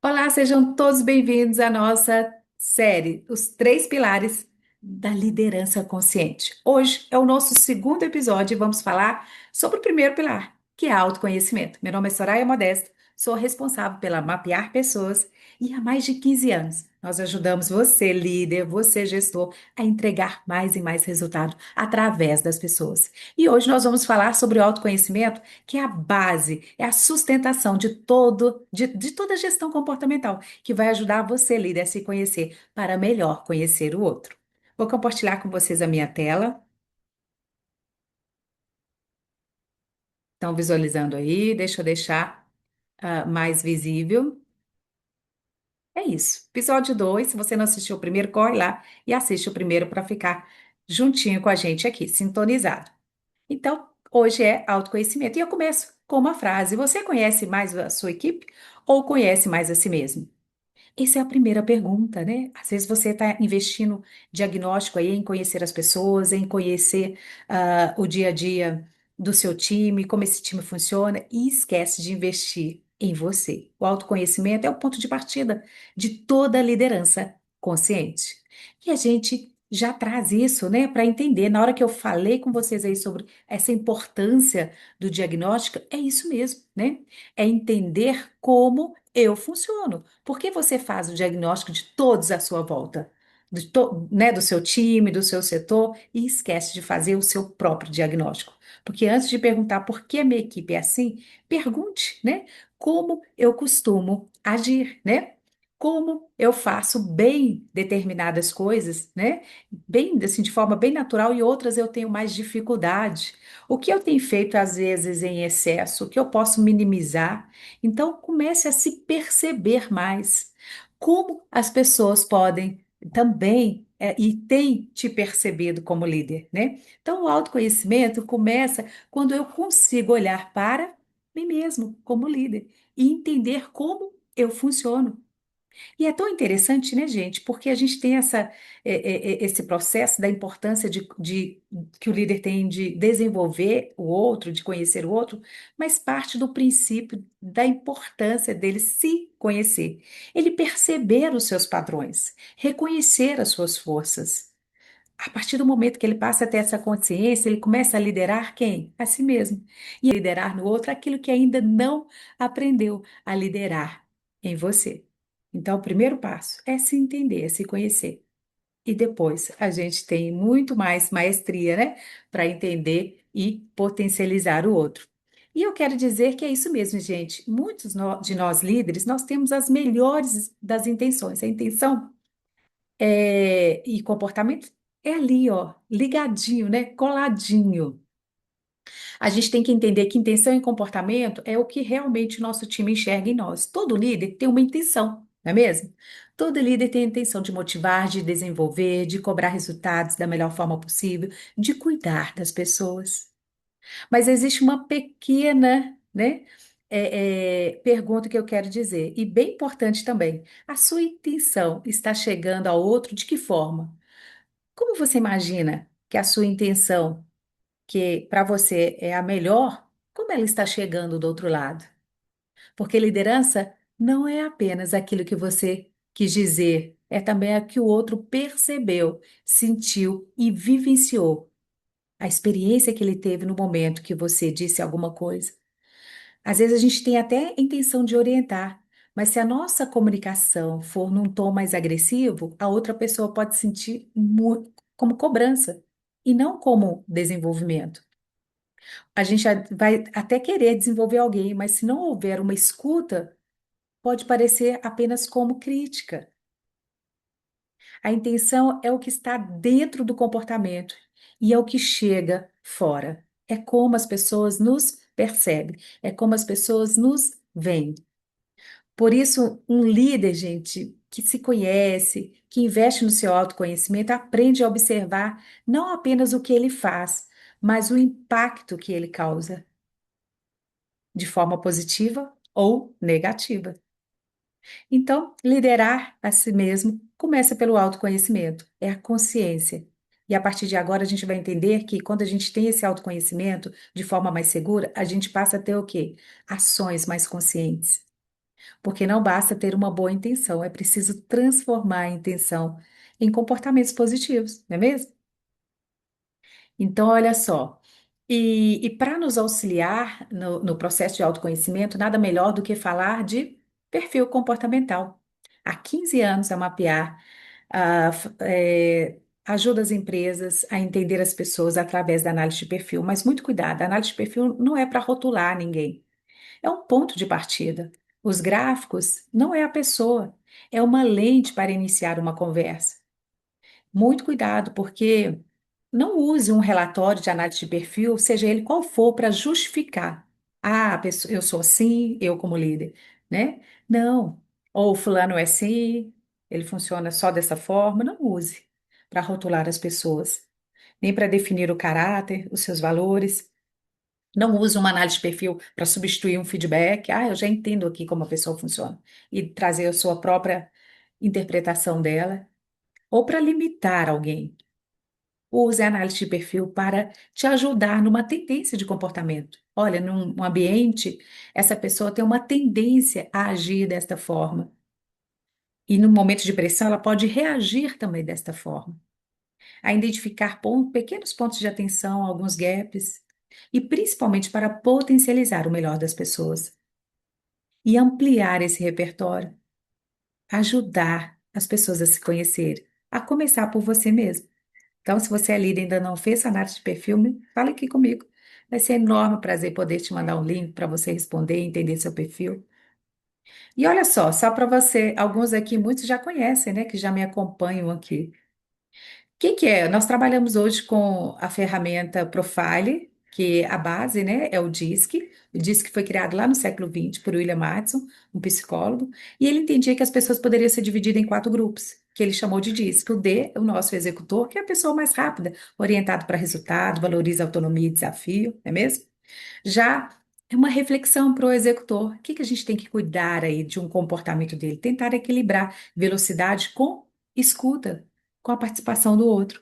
Olá, sejam todos bem-vindos à nossa série, Os Três Pilares da Liderança Consciente. Hoje é o nosso segundo episódio e vamos falar sobre o primeiro pilar, que é autoconhecimento. Meu nome é Soraya Modesto, sou responsável pela Mapear Pessoas e há mais de 15 anos nós ajudamos você, líder, você, gestor, a entregar mais e mais resultado através das pessoas. E hoje nós vamos falar sobre o autoconhecimento, que é a base, é a sustentação de toda a gestão comportamental, que vai ajudar você, líder, a se conhecer para melhor conhecer o outro. Vou compartilhar com vocês a minha tela. Estão visualizando aí? Deixa eu deixar mais visível. É isso. Episódio 2. Se você não assistiu o primeiro, corre lá e assiste o primeiro para ficar juntinho com a gente aqui, sintonizado. Então, hoje é autoconhecimento. E eu começo com uma frase: Você conhece mais a sua equipe ou conhece mais a si mesmo? Essa é a primeira pergunta, né? Às vezes você está investindo diagnóstico aí em conhecer as pessoas, em conhecer o dia a dia do seu time, como esse time funciona, e esquece de investir em você. O autoconhecimento é o ponto de partida de toda liderança consciente. E a gente já traz isso, né, para entender. Na hora que eu falei com vocês aí sobre essa importância do diagnóstico, é isso mesmo, né? É entender como eu funciono. Por que você faz o diagnóstico de todos à sua volta? Né, do seu time, do seu setor, e esquece de fazer o seu próprio diagnóstico. Porque antes de perguntar por que a minha equipe é assim, pergunte, né, como eu costumo agir, né? Como eu faço bem determinadas coisas, né? Bem, assim, de forma bem natural e outras eu tenho mais dificuldade. O que eu tenho feito às vezes em excesso, o que eu posso minimizar? Então, comece a se perceber mais. Como as pessoas podem também e têm te percebido como líder, né? Então, o autoconhecimento começa quando eu consigo olhar para mim mesmo como líder e entender como eu funciono. E é tão interessante, né, gente? Porque a gente tem esse processo da importância que o líder tem de desenvolver o outro, de conhecer o outro, mas parte do princípio da importância dele se conhecer. Ele perceber os seus padrões, reconhecer as suas forças. A partir do momento que ele passa a ter essa consciência, ele começa a liderar quem? A si mesmo. E a liderar no outro aquilo que ainda não aprendeu a liderar em você. Então, o primeiro passo é se entender, é se conhecer. E depois a gente tem muito mais maestria, né? Para entender e potencializar o outro. E eu quero dizer que é isso mesmo, gente. De nós líderes, nós temos as melhores das intenções. A intenção e comportamento é ali, ó, ligadinho, né? Coladinho. A gente tem que entender que intenção e comportamento é o que realmente o nosso time enxerga em nós. Todo líder tem uma intenção, não é mesmo? Todo líder tem a intenção de motivar, de desenvolver, de cobrar resultados da melhor forma possível, de cuidar das pessoas. Mas existe uma pequena, né, pergunta que eu quero dizer, e bem importante também. A sua intenção está chegando ao outro de que forma? Como você imagina que a sua intenção, que para você é a melhor, como ela está chegando do outro lado? Porque liderança não é apenas aquilo que você quis dizer, é também a que o outro percebeu, sentiu e vivenciou. A experiência que ele teve no momento que você disse alguma coisa. Às vezes a gente tem até a intenção de orientar, mas se a nossa comunicação for num tom mais agressivo, a outra pessoa pode sentir como cobrança e não como desenvolvimento. A gente vai até querer desenvolver alguém, mas se não houver uma escuta, pode parecer apenas como crítica. A intenção é o que está dentro do comportamento e é o que chega fora. É como as pessoas nos percebem, é como as pessoas nos veem. Por isso, um líder, gente, que se conhece, que investe no seu autoconhecimento, aprende a observar não apenas o que ele faz, mas o impacto que ele causa, de forma positiva ou negativa. Então, liderar a si mesmo começa pelo autoconhecimento, é a consciência. E a partir de agora, a gente vai entender que quando a gente tem esse autoconhecimento de forma mais segura, a gente passa a ter o quê? Ações mais conscientes. Porque não basta ter uma boa intenção, é preciso transformar a intenção em comportamentos positivos, não é mesmo? Então, olha só, e para nos auxiliar no processo de autoconhecimento, nada melhor do que falar de perfil comportamental. Há 15 anos a mapear ajuda as empresas a entender as pessoas através da análise de perfil, mas muito cuidado, a análise de perfil não é para rotular ninguém, é um ponto de partida. Os gráficos não é a pessoa, é uma lente para iniciar uma conversa. Muito cuidado, porque não use um relatório de análise de perfil, seja ele qual for, para justificar. Ah, eu sou assim, eu como líder, né? Não. Ou fulano é assim, ele funciona só dessa forma. Não use para rotular as pessoas, nem para definir o caráter, os seus valores. Não use uma análise de perfil para substituir um feedback. Ah, eu já entendo aqui como a pessoa funciona. E trazer a sua própria interpretação dela. Ou para limitar alguém. Use a análise de perfil para te ajudar numa tendência de comportamento. Olha, num ambiente, essa pessoa tem uma tendência a agir desta forma. E no momento de pressão, ela pode reagir também desta forma. A identificar pequenos pontos de atenção, alguns gaps, e principalmente para potencializar o melhor das pessoas. E ampliar esse repertório, ajudar as pessoas a se conhecer, a começar por você mesmo. Então, se você é líder e ainda não fez sua análise de perfil, fale aqui comigo. Vai ser um enorme prazer poder te mandar um link para você responder e entender seu perfil. E olha só para você, alguns aqui, muitos já conhecem, né, que já me acompanham aqui. O que que é? Nós trabalhamos hoje com a ferramenta Profile, que a base, né, é o DISC. O DISC foi criado lá no século XX por William Mason, um psicólogo, e ele entendia que as pessoas poderiam ser divididas em quatro grupos, que ele chamou de DISC. O D, o nosso executor, que é a pessoa mais rápida, orientado para resultado, valoriza autonomia e desafio, não é mesmo? Já é uma reflexão para o executor. O que que a gente tem que cuidar aí de um comportamento dele? Tentar equilibrar velocidade com escuta, com a participação do outro.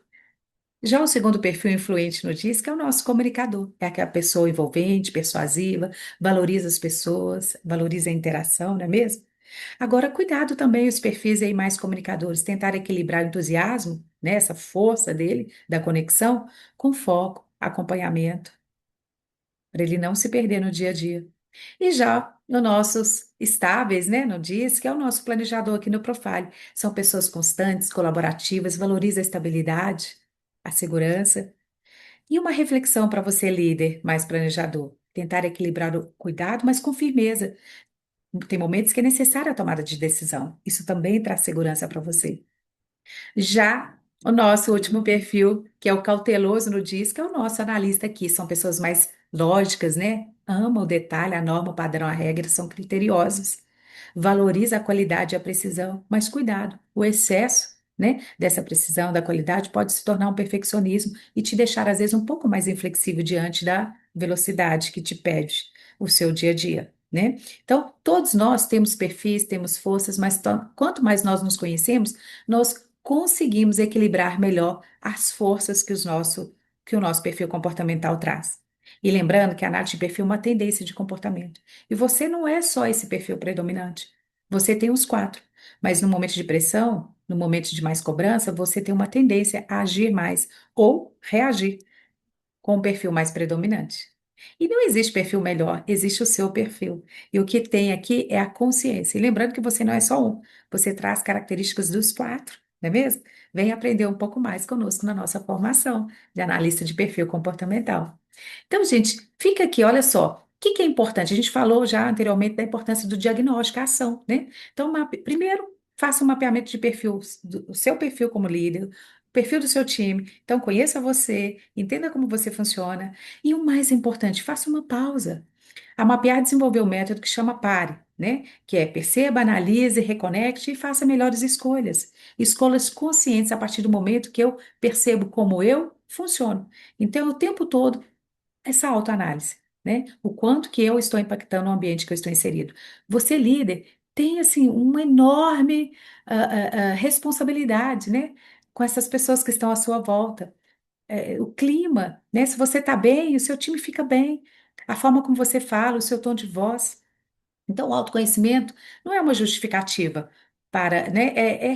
Já o segundo perfil influente no DISC é o nosso comunicador. É aquela pessoa envolvente, persuasiva, valoriza as pessoas, valoriza a interação, não é mesmo? Agora, cuidado também os perfis aí mais comunicadores, tentar equilibrar o entusiasmo, né, essa força dele, da conexão, com foco, acompanhamento para ele não se perder no dia a dia. E já no nossos estáveis, né, no DIS, que é o nosso planejador aqui no Profile, são pessoas constantes, colaborativas, valoriza a estabilidade, a segurança e uma reflexão para você, líder, mais planejador. Tentar equilibrar o cuidado, mas com firmeza. Tem momentos que é necessária a tomada de decisão. Isso também traz segurança para você. Já o nosso último perfil, que é o cauteloso no DIS, que é o nosso analista aqui, são pessoas mais lógicas, né? Ama o detalhe, a norma, o padrão, a regra, são criteriosos. Valoriza a qualidade e a precisão, mas cuidado, o excesso, né, dessa precisão, da qualidade, pode se tornar um perfeccionismo e te deixar, às vezes, um pouco mais inflexível diante da velocidade que te pede o seu dia a dia. Né? Então, todos nós temos perfis, temos forças, mas quanto mais nós nos conhecemos, nós conseguimos equilibrar melhor as forças que o nosso perfil comportamental traz. E lembrando que a análise de perfil é uma tendência de comportamento. E você não é só esse perfil predominante. Você tem os quatro. Mas no momento de pressão, no momento de mais cobrança, você tem uma tendência a agir mais ou reagir com o perfil mais predominante. E não existe perfil melhor, existe o seu perfil. E o que tem aqui é a consciência. E lembrando que você não é só um, você traz características dos quatro, não é mesmo? Vem aprender um pouco mais conosco na nossa formação de analista de perfil comportamental. Então, gente, fica aqui, olha só. O que que é importante? A gente falou já anteriormente da importância do diagnóstico, a ação, né? Então, primeiro, faça um mapeamento de perfil, do seu perfil como líder, o perfil do seu time. Então, conheça você, entenda como você funciona. E o mais importante, faça uma pausa. A Mapear desenvolveu um método que chama PARE, né? Que é perceba, analise, reconecte e faça melhores escolhas. Escolhas conscientes a partir do momento que eu percebo como eu funciono. Então, o tempo todo essa autoanálise, né? O quanto que eu estou impactando o ambiente que eu estou inserido. Você, líder, tem, assim, uma enorme responsabilidade, né? Com essas pessoas que estão à sua volta. O clima, né? Se você está bem, o seu time fica bem. A forma como você fala, o seu tom de voz. Então, o autoconhecimento não é uma justificativa para, né?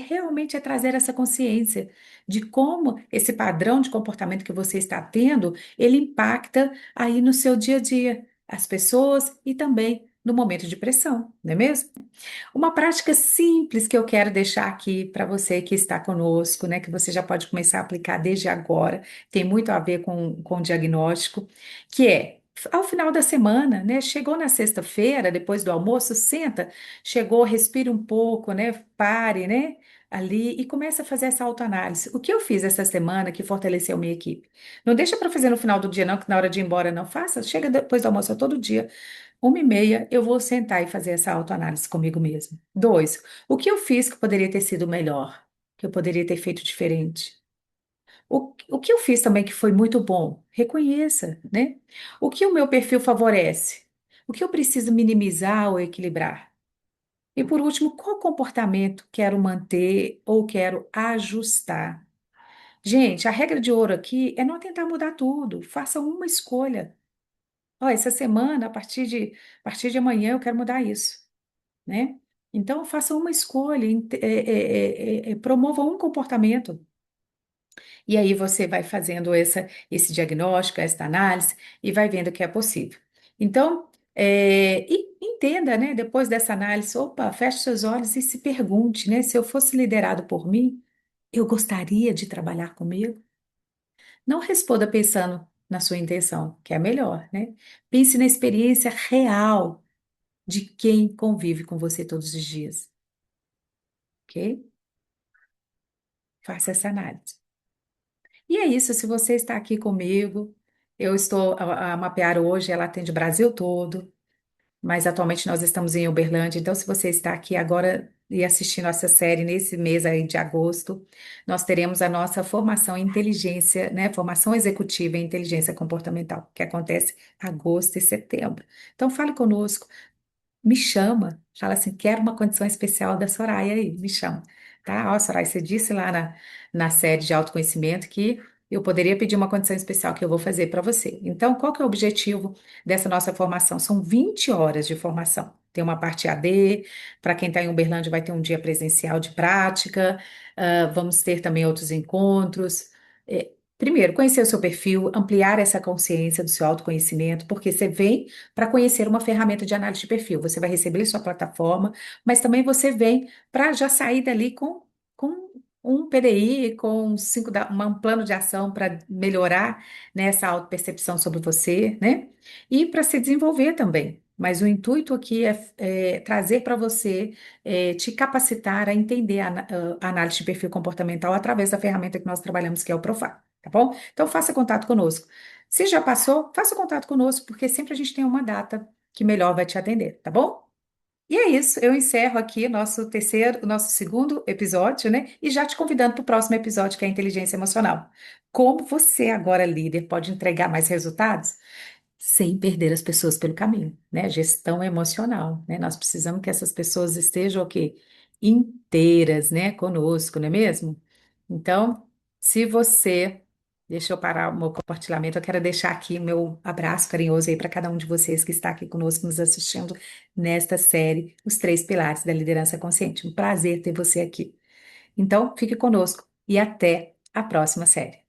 Realmente é trazer essa consciência de como esse padrão de comportamento que você está tendo, ele impacta aí no seu dia a dia, as pessoas e também no momento de pressão, não é mesmo? Uma prática simples que eu quero deixar aqui para você que está conosco, né, que você já pode começar a aplicar desde agora, tem muito a ver com o diagnóstico, que é, ao final da semana, né, chegou na sexta-feira, depois do almoço, senta, chegou, respire um pouco, né, pare, né, ali e comece a fazer essa autoanálise. O que eu fiz essa semana que fortaleceu minha equipe? Não deixa para fazer no final do dia, não, que na hora de ir embora não faça, chega depois do almoço todo dia. 1h30, eu vou sentar e fazer essa autoanálise comigo mesmo. Dois, o que eu fiz que poderia ter sido melhor? Que eu poderia ter feito diferente? O que eu fiz também que foi muito bom? Reconheça, né? O que o meu perfil favorece? O que eu preciso minimizar ou equilibrar? E por último, qual comportamento quero manter ou quero ajustar? Gente, a regra de ouro aqui é não tentar mudar tudo. Faça uma escolha. Ó, essa semana, a partir de amanhã, eu quero mudar isso, né? Então, faça uma escolha, promova um comportamento. E aí você vai fazendo esse diagnóstico, essa análise, e vai vendo o que é possível. Então, e entenda, né? Depois dessa análise, opa, feche seus olhos e se pergunte, né? Se eu fosse liderado por mim, eu gostaria de trabalhar comigo? Não responda pensando na sua intenção, que é a melhor, né? Pense na experiência real de quem convive com você todos os dias, ok? Faça essa análise. E é isso, se você está aqui comigo, eu estou, a Mapear hoje, ela atende o Brasil todo, mas atualmente nós estamos em Uberlândia, então se você está aqui agora e assistindo essa série nesse mês aí de agosto, nós teremos a nossa formação em inteligência, né, formação executiva em inteligência comportamental, que acontece agosto e setembro. Então fale conosco, me chama, fala assim, quero uma condição especial da Soraya aí, me chama, tá? Ó, Soraya, você disse lá na série de autoconhecimento que eu poderia pedir uma condição especial que eu vou fazer para você. Então, qual que é o objetivo dessa nossa formação? São 20 horas de formação. Tem uma parte AD, para quem está em Uberlândia vai ter um dia presencial de prática, vamos ter também outros encontros. Primeiro, conhecer o seu perfil, ampliar essa consciência do seu autoconhecimento, porque você vem para conhecer uma ferramenta de análise de perfil. Você vai receber sua plataforma, mas também você vem para já sair dali com um PDI, com um plano de ação para melhorar, né, essa autopercepção sobre você, né? E para se desenvolver também. Mas o intuito aqui é trazer para você, te capacitar a entender a análise de perfil comportamental através da ferramenta que nós trabalhamos, que é o Profile, tá bom? Então, faça contato conosco. Se já passou, faça contato conosco, porque sempre a gente tem uma data que melhor vai te atender, tá bom? E é isso, eu encerro aqui nosso segundo episódio, né? E já te convidando para o próximo episódio, que é a inteligência emocional. Como você, agora líder, pode entregar mais resultados sem perder as pessoas pelo caminho, né? Gestão emocional, né? Nós precisamos que essas pessoas estejam o quê? Inteiras, né? Conosco, não é mesmo? Então, se você, deixa eu parar o meu compartilhamento, eu quero deixar aqui o meu abraço carinhoso aí para cada um de vocês que está aqui conosco, nos assistindo nesta série, Os Três Pilares da Liderança Consciente. Um prazer ter você aqui. Então, fique conosco e até a próxima série.